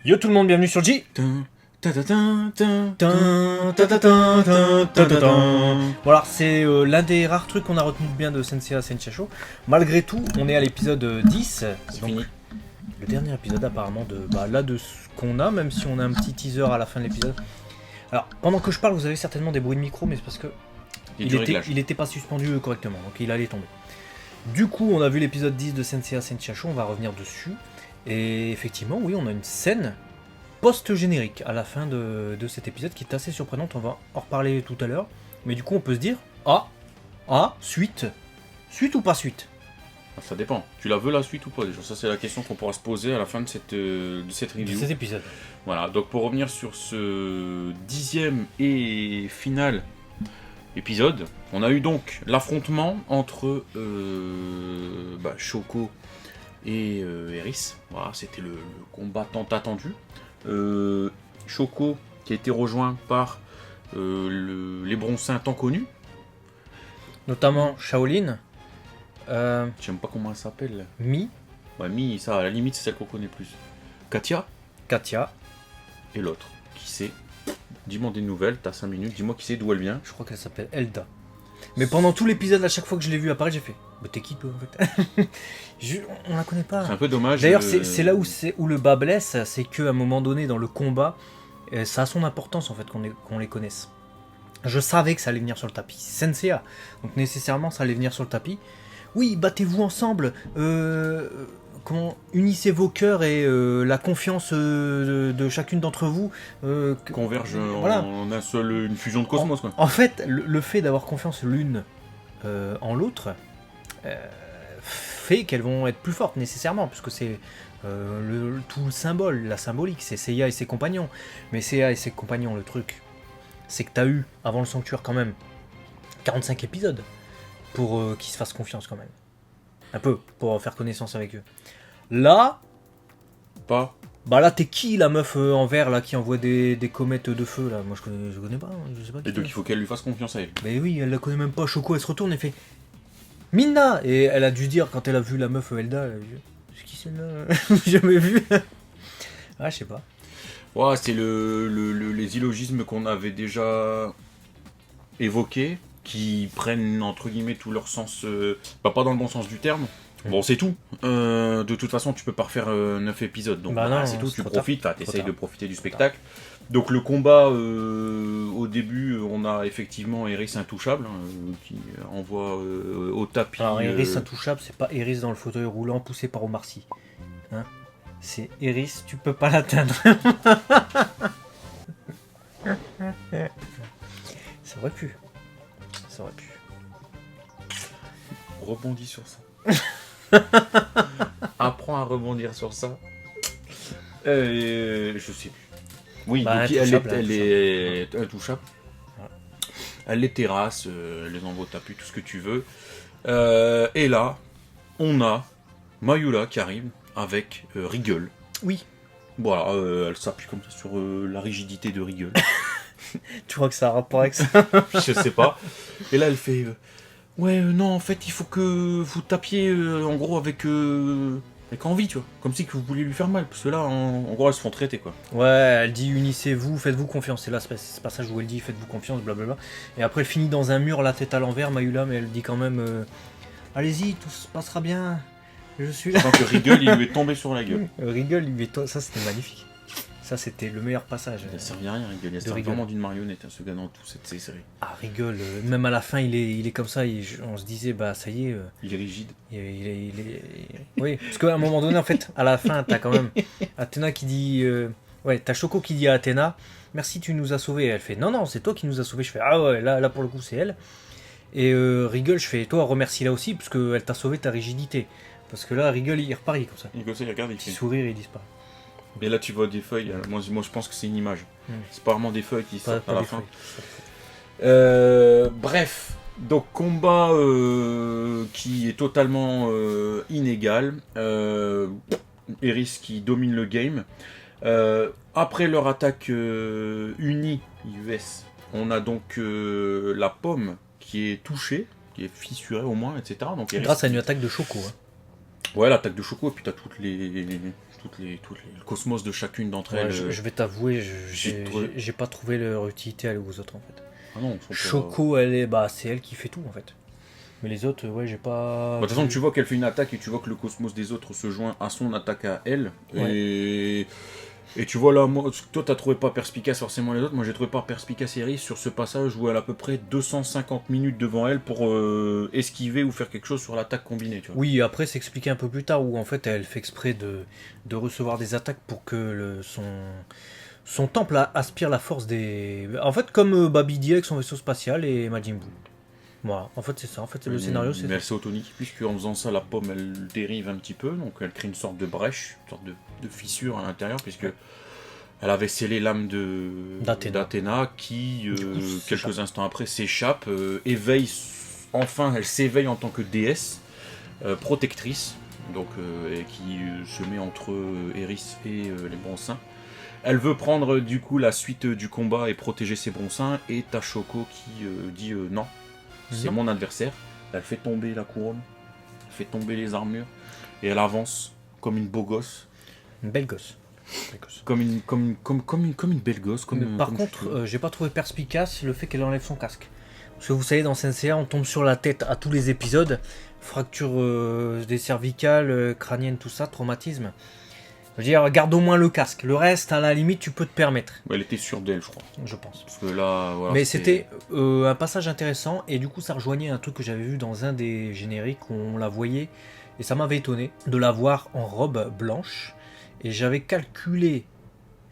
Yo tout le monde, bienvenue sur J. Voilà, c'est l'un des rares trucs qu'on a retenu de bien de Senseiya Senchasho. Malgré tout, on est à l'épisode 10. C'est donc, fini. le dernier épisode apparemment de ce qu'on a, même si on a un petit teaser à la fin de l'épisode. Alors, pendant que je parle, vous avez certainement des bruits de micro, mais c'est parce que il était pas suspendu correctement, donc il allait tomber. Du coup, on a vu l'épisode 10 de Senseiya Senchasho, on va revenir dessus. Et effectivement, oui, on a une scène post-générique à la fin de cet épisode qui est assez surprenante, on va en reparler tout à l'heure. Mais du coup, on peut se dire, suite ou pas suite? Ça dépend. Tu la veux la suite ou pas déjà? Ça c'est la question qu'on pourra se poser à la fin de cette review. De cet épisode. Voilà, donc pour revenir sur ce 10e et final épisode, on a eu donc l'affrontement entre Shoko et Eris. Voilà, c'était le combat tant attendu. Shoko qui a été rejoint par les broncins tant connus. Notamment Shaolin. Je sais même pas comment elle s'appelle. Mi. Ouais, Mi, ça à la limite c'est celle qu'on connaît plus. Katia. Et l'autre, qui c'est? Dis-moi des nouvelles, t'as 5 minutes, dis-moi qui c'est, d'où elle vient. Je crois qu'elle s'appelle Elda. Mais pendant tout l'épisode, à chaque fois que je l'ai vu apparaître, j'ai fait bah t'es qui toi en fait? On la connaît pas. C'est un peu dommage. D'ailleurs, c'est là où le bas blesse, c'est qu'à un moment donné dans le combat, ça a son importance en fait qu'on les connaisse. Je savais que ça allait venir sur le tapis. C'est Senseiya, donc nécessairement ça allait venir sur le tapis. Oui, battez-vous ensemble. Unissez vos cœurs et la confiance de chacune d'entre vous converge voilà. en une fusion de cosmos. Quoi. En fait, le fait d'avoir confiance l'une en l'autre fait qu'elles vont être plus fortes nécessairement, puisque c'est tout le symbole, la symbolique, c'est Seiya et ses compagnons. Mais Seiya et ses compagnons, le truc, c'est que t'as eu, avant le sanctuaire quand même, 45 épisodes pour qu'ils se fassent confiance quand même. Un peu, pour faire connaissance avec eux. Là... Pas. Bah là, t'es qui la meuf en vert là qui envoie des comètes de feu là? Moi je connais pas, je sais pas qui. Et donc il faut qu'elle lui fasse confiance à elle. Mais oui, elle la connaît même pas. Shoko, elle se retourne et fait Minna! Et elle a dû dire quand elle a vu la meuf Elda, c'est qui celle-là? J'ai jamais vu. Ah, je sais pas. Ouais, c'est les illogismes qu'on avait déjà évoqués, qui prennent entre guillemets tout leur sens, pas dans le bon sens du terme. Bon, c'est tout. De toute façon, tu peux pas refaire 9 épisodes. Donc, non, c'est tout. Tu profites. T'essayes de profiter du spectacle. Tard. Donc, le combat, au début, on a effectivement Eris intouchable, qui envoie au tapis. Alors, Eris intouchable, c'est pas Eris dans le fauteuil roulant poussé par Omar Sy. Hein, c'est Eris, tu peux pas l'atteindre. Ça aurait pu. Rebondis sur ça. Apprends à rebondir sur ça. Je sais plus. Oui, donc elle est intouchable. Ouais. Elle les terrasse, elle les envoie au tapis, tout ce que tu veux. Et là, on a Mayula qui arrive avec Rigel. Oui. Voilà, elle s'appuie comme ça sur la rigidité de Rigel. Tu crois que ça a un rapport avec ça? Je sais pas. Et là, elle fait... Ouais, non, en fait, il faut que vous tapiez, en gros, avec envie, tu vois. Comme si que vous vouliez lui faire mal. Parce que là, en gros, elles se font traiter, quoi. Ouais, elle dit unissez-vous, faites-vous confiance. C'est là ce passage où elle dit faites-vous confiance, blablabla. Et après, elle finit dans un mur, la tête à l'envers, Mayula, mais elle dit quand même allez-y, tout se passera bien. Je suis là. Tant que Rigel, il lui est tombé sur la gueule. Rigel, ça, c'était magnifique. Ça, c'était le meilleur passage. Il ne servait à rien, Rigel. Il servait vraiment d'une marionnette, ce gars dans toute cette série. Ah, Rigel, même à la fin, il est comme ça. On se disait, bah, ça y est. Il est rigide. Il est... Oui, parce qu'à un moment donné, en fait, à la fin, t'as quand même Athéna qui dit... Ouais, t'as Shoko qui dit à Athéna, merci, tu nous as sauvés. Elle fait, non, c'est toi qui nous as sauvés. Je fais, ah ouais, là pour le coup, c'est elle. Et Rigel, je fais, toi, remercie-la aussi, parce qu'elle t'a sauvé ta rigidité. Parce que là, Rigel, il repart, comme ça. Il regarde, il petit sourire, il disparaît. Et là, tu vois des feuilles. Moi je pense que c'est une image. C'est pas vraiment des feuilles qui sortent à la fin. Bref, donc combat qui est totalement inégal. Eris qui domine le game. Après leur attaque unie US, on a donc la pomme qui est touchée, qui est fissurée au moins, etc. Donc, grâce à une attaque de Shoko. Hein. Ouais, l'attaque de Shoko, et puis t'as toutes le cosmos de chacune d'entre elles. Je vais t'avouer, j'ai pas trouvé leur utilité aller aux autres en fait. Ah non, Choco, c'est elle qui fait tout en fait. Mais les autres, j'ai pas. De toute façon, tu vois qu'elle fait une attaque et tu vois que le cosmos des autres se joint à son attaque à elle. Ouais. Et tu vois là, toi t'as trouvé pas perspicace forcément les autres, moi j'ai trouvé pas perspicace Iris sur ce passage où elle a à peu près 250 minutes devant elle pour esquiver ou faire quelque chose sur l'attaque combinée. Tu vois. Oui, après c'est expliqué un peu plus tard où en fait elle fait exprès de recevoir des attaques pour que son temple aspire la force des... En fait comme Baby D avec son vaisseau spatial et Majin Buu. Voilà, en fait c'est ça, en fait le scénario c'est mais elle s'autonique, puisque en faisant ça la pomme elle dérive un petit peu, donc elle crée une sorte de brèche, une sorte de fissure à l'intérieur, puisque elle avait scellé l'âme d'Athéna qui, quelques instants après, s'échappe, elle s'éveille en tant que déesse, protectrice, donc, et qui se met entre Eris et les Bronsins. Elle veut prendre du coup la suite du combat et protéger ses Bronsins, et t'as Choco qui dit non. C'est mon adversaire. Elle fait tomber la couronne, elle fait tomber les armures, et elle avance comme une beau gosse. Une belle gosse. Comme une belle gosse. Par contre, j'ai pas trouvé perspicace le fait qu'elle enlève son casque. Parce que vous savez, dans Senseiya, on tombe sur la tête à tous les épisodes. Fracture des cervicales, crâniennes, tout ça, traumatisme. Je veux dire, garde au moins le casque. Le reste, à la limite, tu peux te permettre. Elle était sûre d'elle, je crois. Je pense. Parce que là, voilà, mais c'était un passage intéressant. Et du coup, ça rejoignait un truc que j'avais vu dans un des génériques où on la voyait. Et ça m'avait étonné de la voir en robe blanche. Et j'avais calculé,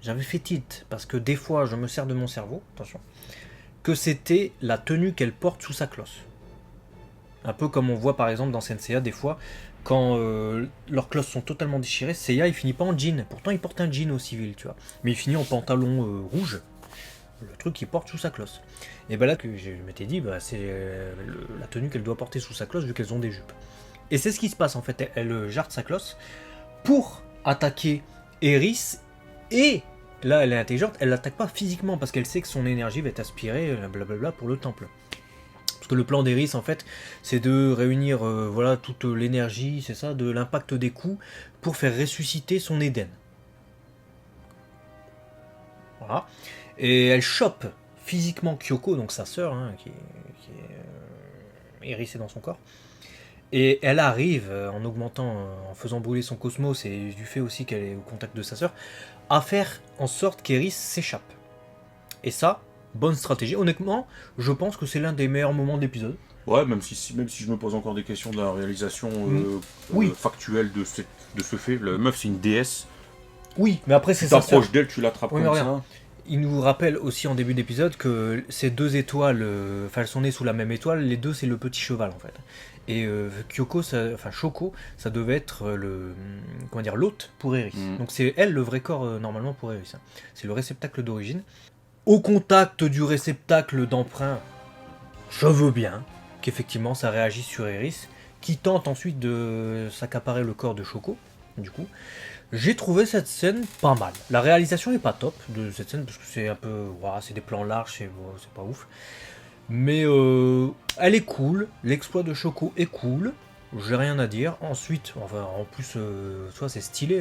j'avais fait tilt, parce que des fois, je me sers de mon cerveau, attention, que c'était la tenue qu'elle porte sous sa cloche. Un peu comme on voit par exemple dans Senseiya, des fois, quand leurs cloches sont totalement déchirées, Seiya il finit pas en jean. Pourtant il porte un jean au civil, tu vois. Mais il finit en pantalon rouge, le truc qu'il porte sous sa cloche. Et ben là que je m'étais dit, c'est la tenue qu'elle doit porter sous sa cloche vu qu'elles ont des jupes. Et c'est ce qui se passe en fait, elle jarde sa cloche pour attaquer Eris, et là elle est intelligente, elle l'attaque pas physiquement parce qu'elle sait que son énergie va être aspirée blablabla pour le temple. Parce que le plan d'Eris en fait c'est de réunir toute l'énergie, c'est ça, de l'impact des coups pour faire ressusciter son Éden. Voilà. Et elle chope physiquement Kyoko, donc sa sœur, qui est hérissée dans son corps. Et elle arrive, en augmentant, en faisant brûler son cosmos, et du fait aussi qu'elle est au contact de sa sœur, à faire en sorte qu'Eris s'échappe. Et ça, bonne stratégie. Honnêtement, je pense que c'est l'un des meilleurs moments de l'épisode. Ouais, même si je me pose encore des questions de la réalisation factuelle de ce fait. La meuf, c'est une déesse. Oui, mais après c'est ça. Tu t'approches d'elle, tu l'attrapes comme ça. Il nous rappelle aussi en début d'épisode que ces deux étoiles, elles sont nées sous la même étoile, les deux c'est le petit cheval en fait. Et Choco, ça devait être l'hôte pour Eris. Donc c'est elle le vrai corps normalement pour Eris. C'est le réceptacle d'origine. Au contact du réceptacle d'emprunt, je veux bien qu'effectivement ça réagisse sur Eris, qui tente ensuite de s'accaparer le corps de Choco, du coup. J'ai trouvé cette scène pas mal. La réalisation est pas top de cette scène parce que c'est un peu, c'est des plans larges, c'est pas ouf. Mais elle est cool. L'exploit de Choco est cool. J'ai rien à dire. Ensuite, en plus, c'est stylé.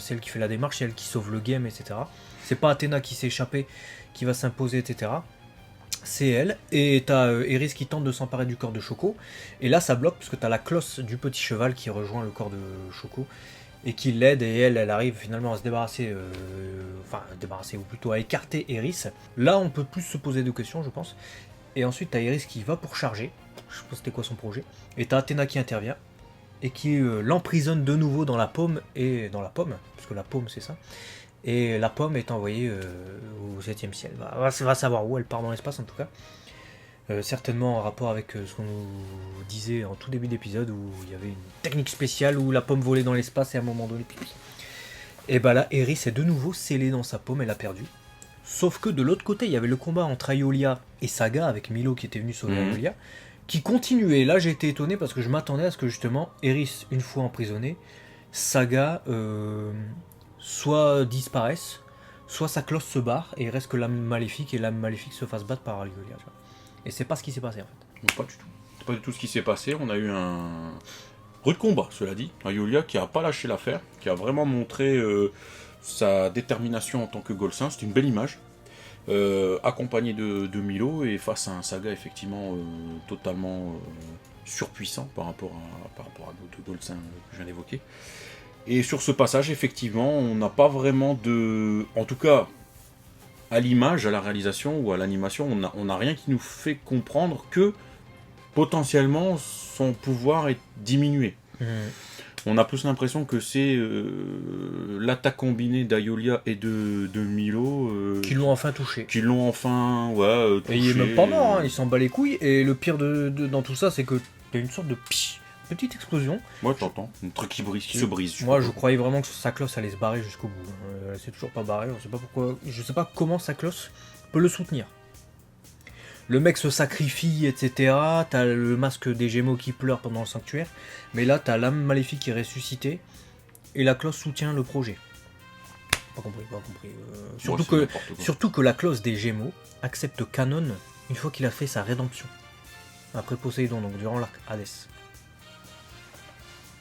C'est elle qui fait la démarche, c'est elle qui sauve le game, etc. C'est pas Athéna qui s'est échappée, qui va s'imposer, etc. C'est elle. Et t'as Eris qui tente de s'emparer du corps de Choco. Et là, ça bloque parce que t'as la cloche du petit cheval qui rejoint le corps de Choco. Et qui l'aide, et elle arrive finalement à se débarrasser, ou plutôt à écarter Eris. Là, on peut plus se poser de questions, je pense. Et ensuite, t'as Eris qui va pour charger. Je sais pas c'était quoi son projet. Et t'as Athéna qui intervient. Et qui l'emprisonne de nouveau dans la paume. Parce que la paume, c'est ça. Et la pomme est envoyée au 7ème ciel. On va savoir où elle part dans l'espace, en tout cas. Certainement en rapport avec ce qu'on nous disait en tout début d'épisode où il y avait une technique spéciale où la pomme volait dans l'espace et à un moment donné pipi. Et là Eris est de nouveau scellée dans sa paume, elle a perdu. Sauf que de l'autre côté il y avait le combat entre Aiolia et Saga avec Milo qui était venu sauver Aiolia qui continuait. Là j'ai été étonné parce que je m'attendais à ce que justement Eris, une fois emprisonnée, Saga soit disparaisse, soit sa cloche se barre et il reste que l'âme maléfique et l'âme maléfique se fasse battre par Aiolia. Et c'est pas ce qui s'est passé en fait. Non, pas du tout. C'est pas du tout ce qui s'est passé. On a eu Rude combat, cela dit. Ayulia qui a pas lâché l'affaire, qui a vraiment montré sa détermination en tant que Golsin. C'est une belle image. Accompagné de Milo et face à un Saga effectivement totalement surpuissant par rapport à d'autres Golsins que je viens d'évoquer. Et sur ce passage, effectivement, on n'a pas vraiment de... En tout cas, à l'image, à la réalisation ou à l'animation, on n'a rien qui nous fait comprendre que potentiellement son pouvoir est diminué. On a plus l'impression que c'est l'attaque combinée d'Ayulia et de Milo... qui l'ont enfin touché. Qui l'ont enfin, touché. Et il est même pas mort, hein, il s'en bat les couilles. Et le pire dans tout ça, c'est que t'as une sorte de petite explosion. Moi, t'entends, un truc qui se brise. Moi, je croyais vraiment que sa cloche allait se barrer jusqu'au bout. Elle s'est toujours pas barrée, on sait pas pourquoi. Je sais pas comment sa cloche peut le soutenir. Le mec se sacrifie, etc. T'as le masque des Gémeaux qui pleure pendant le sanctuaire. Mais là, t'as l'âme maléfique qui est ressuscitée. Et la clause soutient le projet. Pas compris. Surtout que la clause des Gémeaux accepte Canon une fois qu'il a fait sa rédemption. Après Poséidon, donc durant l'arc Hades.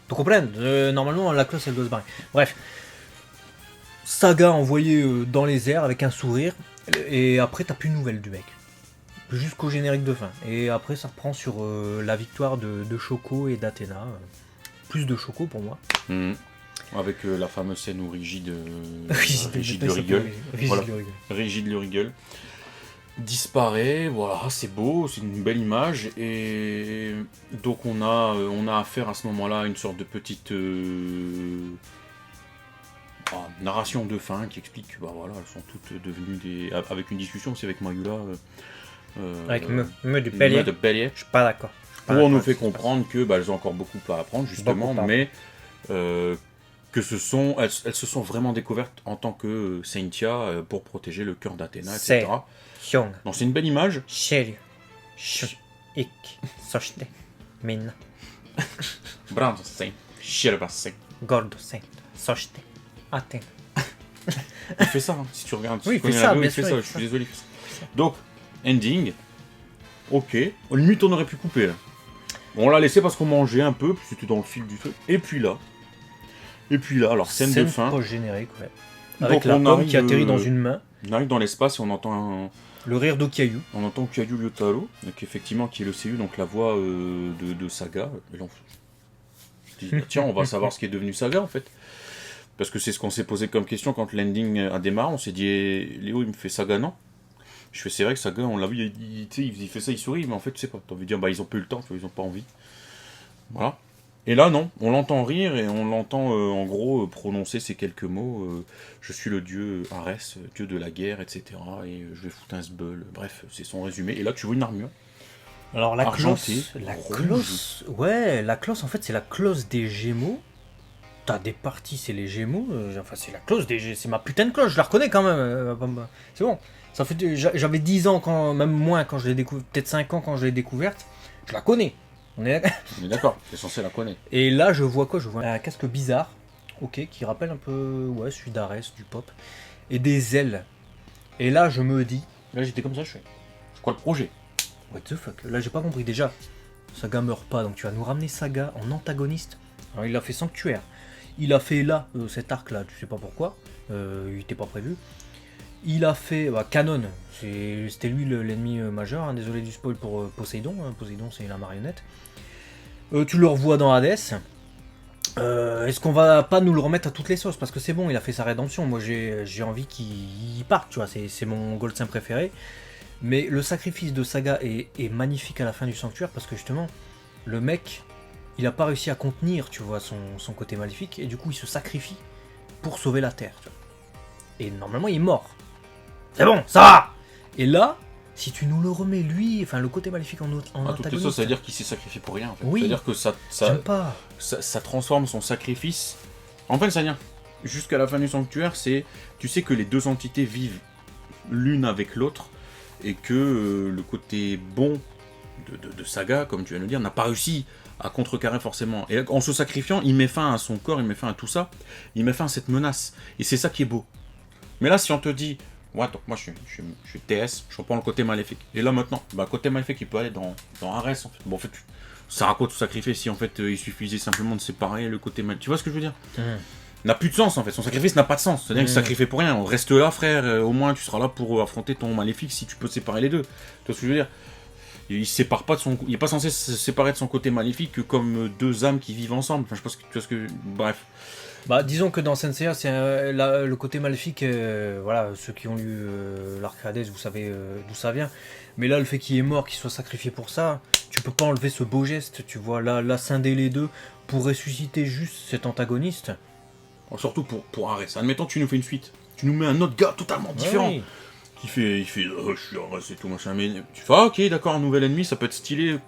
Tu comprends ? Normalement, la clause, elle doit se barrer. Bref. Saga envoyé dans les airs avec un sourire. Et après, t'as plus de nouvelles du mec. Jusqu'au générique de fin. Et après, ça reprend sur la victoire de Shoko et d'Athéna. Plus de Shoko pour moi. Avec la fameuse scène où Rigide le Rigide le Rigole disparaît. Voilà, c'est beau, c'est une belle image. Et donc on a affaire à ce moment-là à une sorte de petite narration de fin qui explique que voilà, elles sont toutes devenues avec une discussion aussi avec Mayula. Avec me de Bélier. Je suis pas d'accord. Où on nous fait comprendre que elles ont encore beaucoup à apprendre, justement, mais elles se sont vraiment découvertes en tant que Saintia pour protéger le cœur d'Athéna, etc. Donc c'est une belle image. Brando Saint, Shirba Saint, Gordo Saint, Sochte, Athéna. Il fait ça, hein, si tu regardes. Oui, il fait ça, je suis désolé. Donc, ending, ok, limite on aurait pu couper là. On l'a laissé parce qu'on mangeait un peu, puis c'était dans le fil du truc. Et puis là, alors scène de fin. Post-générique, ouais. Avec la pomme qui atterrit dans une main. On arrive dans l'espace et on entend le rire d'Okiayu. On entend Okiayu Ryotaro, donc effectivement qui est le CU, donc la voix de Saga. Et là, on se dit, tiens, on va savoir ce qui est devenu Saga en fait. Parce que c'est ce qu'on s'est posé comme question quand l'ending a démarré. On s'est dit, Léo, il me fait Saga, non ? Je fais, c'est vrai que Saga, on l'a vu, il fait ça, il sourit, mais en fait, tu sais pas. T'as envie de dire, ils ont pas eu le temps, ils ont pas envie. Voilà. Et là, non, on l'entend rire et on l'entend en gros prononcer ces quelques mots. Je suis le dieu Arès, dieu de la guerre, etc. Et je vais foutre un sbeul. Bref, c'est son résumé. Et là, tu vois une armure. Alors, la clause, ouais, la clause, en fait, c'est la clause des Gémeaux. T'as des parties, c'est les Gémeaux. Enfin, c'est la clause des Gémeaux. C'est ma putain de cloche, je la reconnais quand même. C'est bon. Ça fait, j'avais 10 ans, même moins quand je l'ai découvert, peut-être 5 ans quand je l'ai découverte. Je la connais. On est d'accord, t'es censé la connaître. Et là, je vois quoi ? Je vois un casque bizarre, ok, qui rappelle un peu celui d'Arès, du pop, et des ailes. Et là, je me dis, là j'étais comme ça, je fais, c'est quoi le projet ? What the fuck ? Là, j'ai pas compris. Déjà, Saga meurt pas, donc tu vas nous ramener Saga en antagoniste. Alors, il a fait Sanctuaire. Il a fait là, cet arc-là, tu sais pas pourquoi. Il était pas prévu. Il a fait Canon, c'était lui l'ennemi majeur, hein. Désolé du spoil pour Poséidon, hein. Poséidon c'est la marionnette. Tu le revois dans Hades. Est-ce qu'on va pas nous le remettre à toutes les sauces ? Parce que c'est bon, il a fait sa rédemption, moi j'ai envie qu'il parte, tu vois, c'est mon Golsin préféré. Mais le sacrifice de Saga est magnifique à la fin du Sanctuaire, parce que justement, le mec, il a pas réussi à contenir, tu vois, son côté maléfique, et du coup il se sacrifie pour sauver la Terre, tu vois. Et normalement il est mort. C'est bon, ça va. Et là, si tu nous le remets lui, enfin le côté maléfique en antagoniste... Ça veut dire qu'il s'est sacrifié pour rien en fait. Oui, c'est-à-dire que ça transforme son sacrifice... En fait, ça vient jusqu'à la fin du Sanctuaire, tu sais que les deux entités vivent l'une avec l'autre, et que le côté bon de Saga, comme tu viens de le dire, n'a pas réussi à contrecarrer forcément. Et en se sacrifiant, il met fin à son corps, il met fin à tout ça, il met fin à cette menace. Et c'est ça qui est beau. Mais là, si on te dit... Ouais, donc moi je suis TS, je reprends le côté maléfique. Et là maintenant, le côté maléfique il peut aller dans Ares en fait. Bon en fait, ça raconte tout sacrifier si en fait il suffisait simplement de séparer le côté maléfique. Tu vois ce que je veux dire? N'a plus de sens en fait, son sacrifice n'a pas de sens. C'est-à-dire qu'il sacrifie pour rien, on reste là frère, au moins tu seras là pour affronter ton maléfique si tu peux séparer les deux. Tu vois ce que je veux dire? Il sépare pas de son, il est pas censé se séparer de son côté maléfique que comme deux âmes qui vivent ensemble. Enfin je pense que tu vois ce que, bref. Disons que dans Senseiya, c'est le côté maléfique, voilà, ceux qui ont lu l'arc Hades, vous savez d'où ça vient. Mais là, le fait qu'il est mort, qu'il soit sacrifié pour ça, tu peux pas enlever ce beau geste, tu vois, là scinder les deux pour ressusciter juste cet antagoniste. Surtout pour Ares. Admettons, tu nous fais une suite, tu nous mets un autre gars totalement différent. Oui. Il fait je suis Ares et tout machin, mais tu fais ok d'accord, un nouvel ennemi, ça peut être stylé.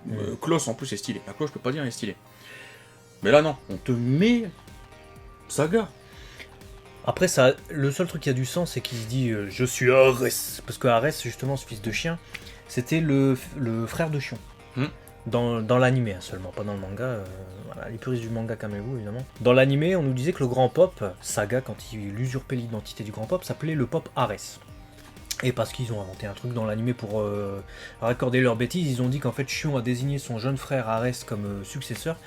Klaus en plus est stylé. La Klaus, je peux pas dire, elle est stylée. Mais là non, on te met Saga. Après, ça, le seul truc qui a du sens, c'est qu'il se dit je suis Ares. Parce que Ares, justement, ce fils de chien, c'était le frère de Shion. Dans l'animé seulement, pas dans le manga. Voilà, les puristes du manga, calmez-vous, évidemment. Dans l'animé, on nous disait que le grand pop, Saga, quand il usurpait l'identité du grand pop, s'appelait le pop Ares. Et parce qu'ils ont inventé un truc dans l'animé pour raccorder leurs bêtises, ils ont dit qu'en fait Shion a désigné son jeune frère Ares comme successeur.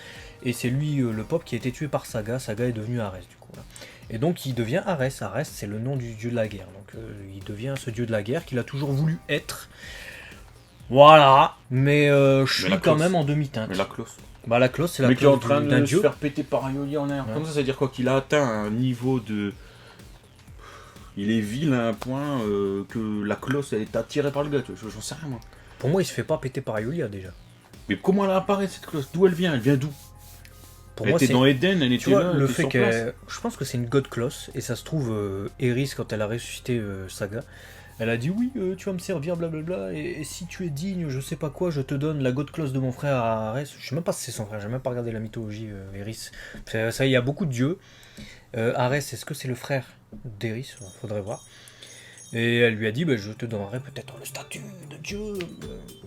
Et c'est lui, le pop, qui a été tué par Saga. Saga est devenu Ares, du coup. Là. Et donc, il devient Ares. Ares, c'est le nom du dieu de la guerre. Donc, il devient ce dieu de la guerre qu'il a toujours voulu être. Voilà. Mais je suis quand même en demi-teinte. Mais la Klaus. La Klaus, c'est la Klaus. Mais qui est en train de se faire péter par Ayolia en air. Ouais. Comme ça veut dire quoi? Qu'il a atteint un niveau de... Il est vil à un point que la Klaus, elle est attirée par le gars. J'en sais rien, moi. Pour moi, il se fait pas péter par Ayolia, déjà. Mais comment elle apparaît, cette Klaus? D'où elle vient? Elle vient d'où? Pour moi, était dans Eden, elle était là, le fait que je pense que c'est une God Klaus, et ça se trouve, Eris, quand elle a ressuscité Saga, elle a dit oui, tu vas me servir, blablabla, et si tu es digne, je sais pas quoi, je te donne la God Klaus de mon frère à Ares. Je sais même pas si c'est son frère, j'ai même pas regardé la mythologie Eris. Ça, il y a beaucoup de dieux. Ares, est-ce que c'est le frère d'Eris? Faudrait voir. Et elle lui a dit, je te donnerai peut-être le statut de dieu,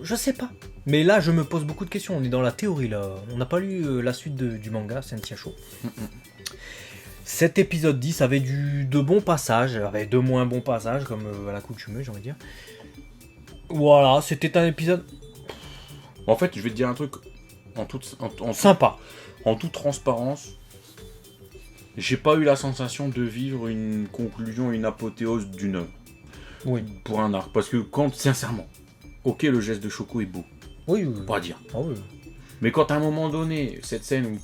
je sais pas. Mais là, je me pose beaucoup de questions, on est dans la théorie là. On n'a pas lu la suite du manga, Senseiya Show. Cet épisode 10 avait de bons passages, avait de moins bons passages, comme à l'accoutumée, j'ai envie de dire. Voilà, c'était un épisode... En fait, je vais te dire un truc, sympa. En toute transparence, j'ai pas eu la sensation de vivre une conclusion, une apothéose d'une œuvre. Oui. Pour un arc. Parce que quand, sincèrement, ok, le geste de Shoko est beau. Oui. Pas dire. Ah oui. Mais quand à un moment donné, cette scène où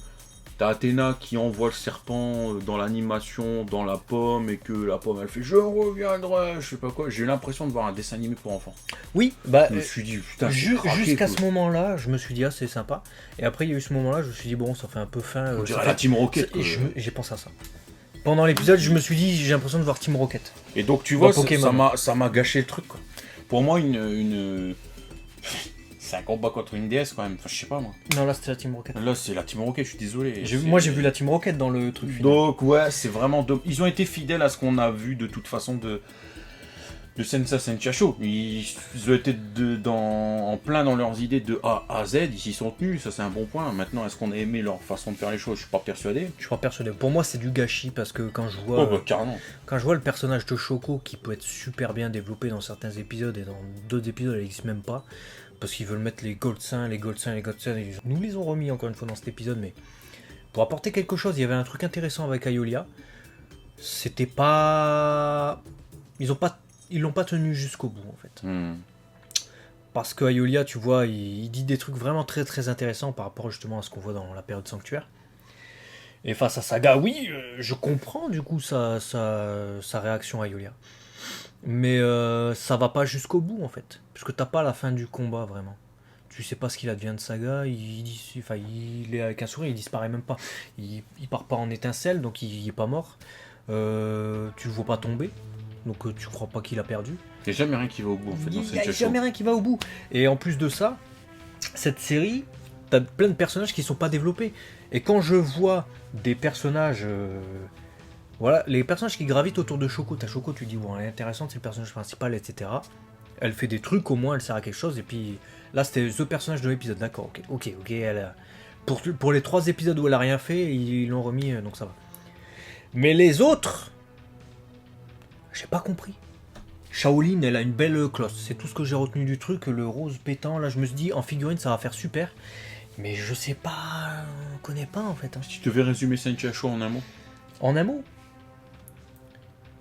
t'as Athéna qui envoie le serpent dans l'animation, dans la pomme, et que la pomme elle fait je reviendrai, je sais pas quoi, j'ai eu l'impression de voir un dessin animé pour enfants. Oui, je me suis dit, putain, jusqu'à ce moment-là, je me suis dit, c'est sympa. Et après, il y a eu ce moment-là, je me suis dit, bon, ça fait un peu fin. On dirait la Team Rocket. J'ai pensé à ça. Pendant l'épisode, je me suis dit, j'ai l'impression de voir Team Rocket. Et donc, tu vois, ça m'a gâché le truc, quoi. Pour moi, c'est un combat contre une déesse quand même, enfin je sais pas moi. Non, là c'était la Team Rocket. Là c'est la Team Rocket, je suis désolé. Moi j'ai vu la Team Rocket dans le truc final. Donc ouais, c'est vraiment... Ils ont été fidèles à ce qu'on a vu de toute façon de Senseiya Show. Ils ont été en plein dans leurs idées de A à Z, ils s'y sont tenus, ça c'est un bon point. Maintenant, est-ce qu'on a aimé leur façon de faire les choses? Je suis pas persuadé. Pour moi c'est du gâchis parce que quand je vois... carrément. Quand je vois le personnage de Shoko qui peut être super bien développé dans certains épisodes et dans d'autres épisodes il n'existe même pas. Parce qu'ils veulent mettre les Gold Saints. Nous les ont remis encore une fois dans cet épisode, mais pour apporter quelque chose, il y avait un truc intéressant avec Ayolia. C'était pas... Ils l'ont pas tenu jusqu'au bout, en fait. Parce que Ayolia, tu vois, il dit des trucs vraiment très très intéressants par rapport justement à ce qu'on voit dans la période sanctuaire. Et face à Saga, oui, je comprends du coup sa réaction à Ayolia. Mais ça va pas jusqu'au bout en fait, parce que t'as pas la fin du combat vraiment. Tu sais pas ce qu'il advient de Saga, il est avec un sourire, il disparaît même pas. Il part pas en étincelle, donc il est pas mort. Tu le vois pas tomber, donc tu crois pas qu'il a perdu. Il n'y a jamais rien qui va au bout en fait. Il n'y a jamais rien qui va au bout. Et en plus de ça, cette série, t'as plein de personnages qui sont pas développés. Et quand je vois des personnages... Voilà, les personnages qui gravitent autour de Shoko, t'as Shoko, tu dis, bon, elle est intéressante, c'est le personnage principal, etc. Elle fait des trucs, au moins, elle sert à quelque chose, et puis là, c'était le personnage de l'épisode, d'accord, ok, pour les 3 épisodes où elle a rien fait, ils l'ont remis, donc ça va. Mais les autres, j'ai pas compris. Shaolin, elle a une belle cloche. C'est tout ce que j'ai retenu du truc. Le rose pétant, là, je me suis dit, en figurine, ça va faire super. Mais je sais pas, on connaît pas en fait. Si tu devais résumer Senchacho en un mot. En un mot?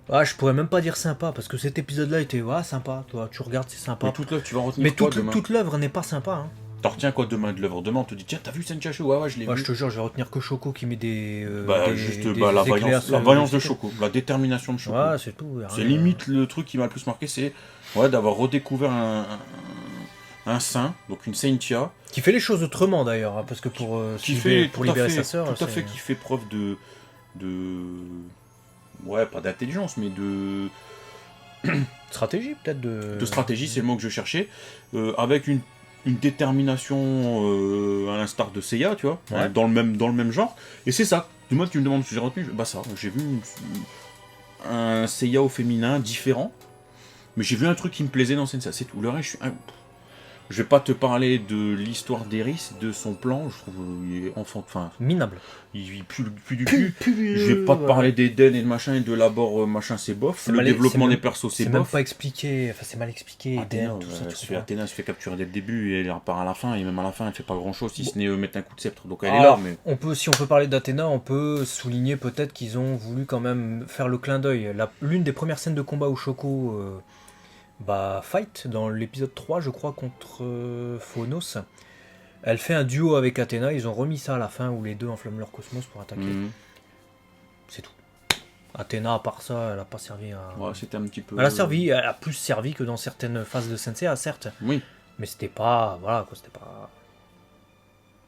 Ah, je pourrais même pas dire sympa, parce que cet épisode-là était sympa. Toi, tu regardes, c'est sympa. Mais toute l'œuvre, tu vas retenir quoi demain? Toute l'œuvre n'est pas sympa. Hein. T'en retiens quoi demain de l'œuvre? Demain, on te dit, tiens, t'as vu Senchacho? Ouais, je l'ai vu. Je te jure, je vais retenir que Choco qui met des. La vaillance de Choco, la détermination de Choco. Ouais, c'est tout. C'est limite le truc qui m'a le plus marqué, c'est d'avoir redécouvert un saint, donc une Saintia. Qui fait les choses autrement d'ailleurs, hein, parce que pour libérer sa sœur. Tout à fait, qui fait preuve de. Ouais, pas d'intelligence, mais de. Stratégie, peut-être de stratégie, c'est le mot que je cherchais. Avec une détermination à l'instar de Seiya, tu vois, dans le même genre. Et c'est ça. Du moins, tu me demandes ce que j'ai retenu. Bah, ça, j'ai vu un Seiya au féminin différent. Mais j'ai vu un truc qui me plaisait dans Sensei, c'est tout. Le reste, je vais pas te parler de l'histoire d'Eris, de son plan, je trouve il est minable. Il pue du cul. Je vais pas te parler d'Eden et de machin, et de l'abord machin, c'est bof. Le développement des persos, c'est bof. C'est même pas expliqué, c'est mal expliqué. Athéna, Athéna se fait capturer dès le début, et elle repart à la fin, et même à la fin, elle fait pas grand chose, si ce n'est mettre un coup de sceptre. Donc elle est là, mais... Si on peut parler d'Athéna, on peut souligner peut-être qu'ils ont voulu quand même faire le clin d'œil. L'une des premières scènes de combat où Shoko... fight dans l'épisode 3 je crois contre Phonos, elle fait un duo avec Athéna, ils ont remis ça à la fin où les deux enflamment leur cosmos pour attaquer. C'est tout. Athéna à part ça elle a pas servi à... c'était un petit peu... Elle a plus servi que dans certaines phases de Sensei, certes. Oui. Mais c'était pas...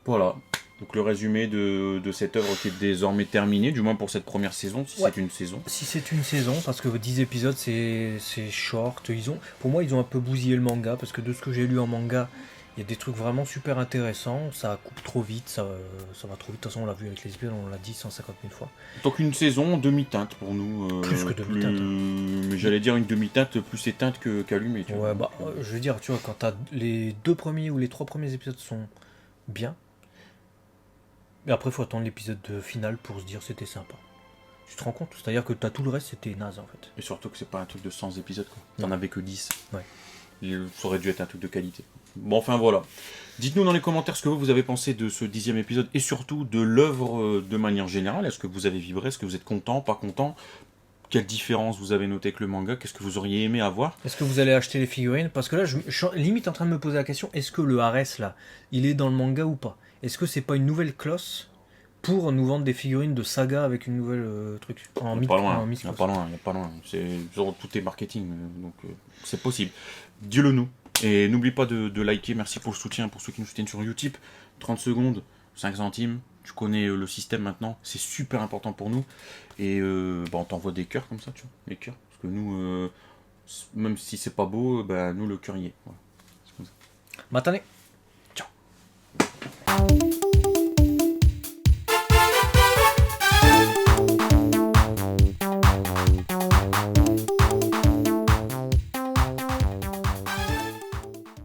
Voilà. Donc le résumé de cette œuvre qui est désormais terminée, du moins pour cette première saison, si c'est une saison. Si c'est une saison, parce que 10 épisodes c'est short. Pour moi ils ont un peu bousillé le manga, parce que de ce que j'ai lu en manga, il y a des trucs vraiment super intéressants, ça coupe trop vite, ça va trop vite, de toute façon on l'a vu avec les épisodes, on l'a dit 150 000 fois. Donc une saison demi-teinte pour nous. Plus que demi-teinte. Mais j'allais dire une demi-teinte plus éteinte qu'allumée. Ouais, je veux dire, tu vois, quand t'as les 2 premiers ou les 3 premiers épisodes sont bien, et après, il faut attendre l'épisode final pour se dire c'était sympa. Tu te rends compte? C'est-à-dire que t'as tout le reste, c'était naze en fait. Et surtout que c'est pas un truc de 100 épisodes, quoi. T'en avais que 10. Ouais. Ça aurait dû être un truc de qualité. Bon, enfin voilà. Dites-nous dans les commentaires ce que vous avez pensé de ce 10e épisode et surtout de l'œuvre de manière générale. Est-ce que vous avez vibré? Est-ce que vous êtes content? Pas content? Quelle différence vous avez noté avec le manga? Qu'est-ce que vous auriez aimé avoir? Est-ce que vous allez acheter les figurines? Parce que là, je suis limite en train de me poser la question, est-ce que le Ares là, il est dans le manga ou pas? Est-ce que c'est pas une nouvelle cloche pour nous vendre des figurines de saga avec une nouvelle truc en pas loin, il n'y a pas loin. Tout est marketing, donc c'est possible. Dis-le nous. Et n'oublie pas de liker, merci pour le soutien, pour ceux qui nous soutiennent sur Utip. 30 secondes, 5 centimes, tu connais le système maintenant, c'est super important pour nous. Et on t'envoie des cœurs comme ça, tu vois, les cœurs. Parce que nous, même si c'est pas beau, nous le cœur y est. Voilà. C'est comme ça. Matane.